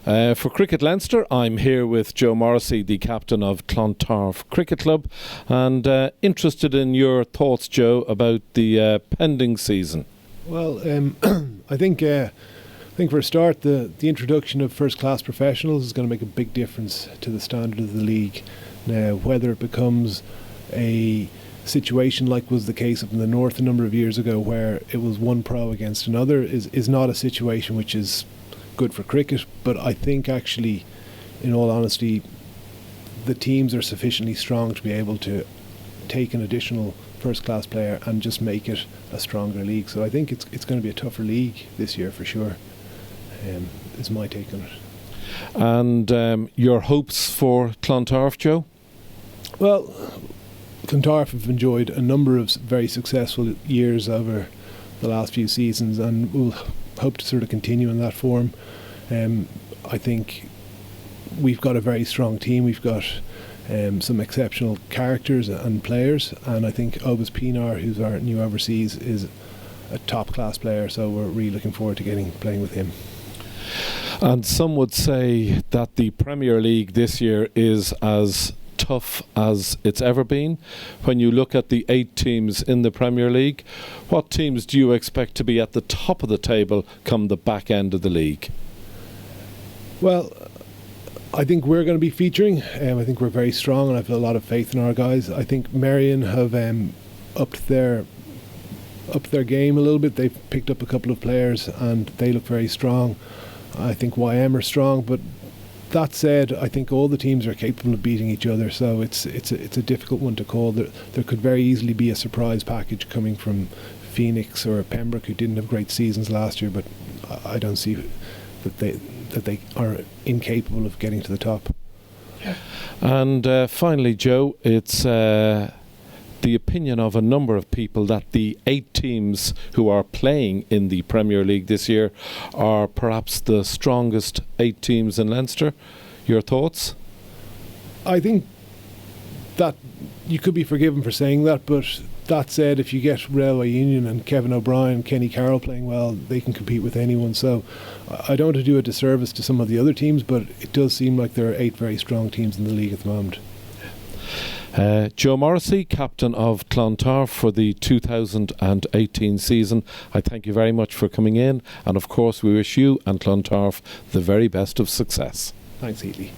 For Cricket Leinster, I'm here with Joe Morrissey, the captain of Clontarf Cricket Club, and interested in your thoughts, Joe, about the pending season. Well, I think for a start, the introduction of first-class professionals is going to make a big difference to the standard of the league. Now, whether it becomes a situation like was the case up in the north a number of years ago, where it was one pro against another, is not a situation which is good for cricket. But I think actually, in all honesty, the teams are sufficiently strong to be able to take an additional first-class player and just make it a stronger league. So I think it's going to be a tougher league this year for sure, is my take on it. And your hopes for Clontarf, Joe? Well, Clontarf have enjoyed a number of very successful years over the last few seasons, and we'll hope to sort of continue in that form. I think we've got a very strong team. We've got some exceptional characters and players, and I think Obus Pinar, who's our new overseas, is a top class player, so we're really looking forward to playing with him. And some would say that the Premier League this year is as tough as it's ever been. When you look at the 8 teams in the Premier League, what teams do you expect to be at the top of the table come the back end of the league? Well, I think we're going to be featuring. I think we're very strong, and I have a lot of faith in our guys. I think Marion have upped their game a little bit. They've picked up a couple of players, and they look very strong. I think YM are strong, but that said, I think all the teams are capable of beating each other. So it's a difficult one to call. There could very easily be a surprise package coming from Phoenix or Pembroke, who didn't have great seasons last year, but I don't see that they are incapable of getting to the top. And finally, Joe, it's the opinion of a number of people that the 8 teams who are playing in the Premier League this year are perhaps the strongest 8 teams in Leinster. Your thoughts? I think that you could be forgiven for saying that, but that said, if you get Railway Union and Kevin O'Brien, Kenny Carroll playing well, they can compete with anyone. So I don't want to do a disservice to some of the other teams, but it does seem like there are 8 very strong teams in the league at the moment. Joe Morrissey, captain of Clontarf for the 2018 season. I thank you very much for coming in, and of course we wish you and Clontarf the very best of success. Thanks, Heatley.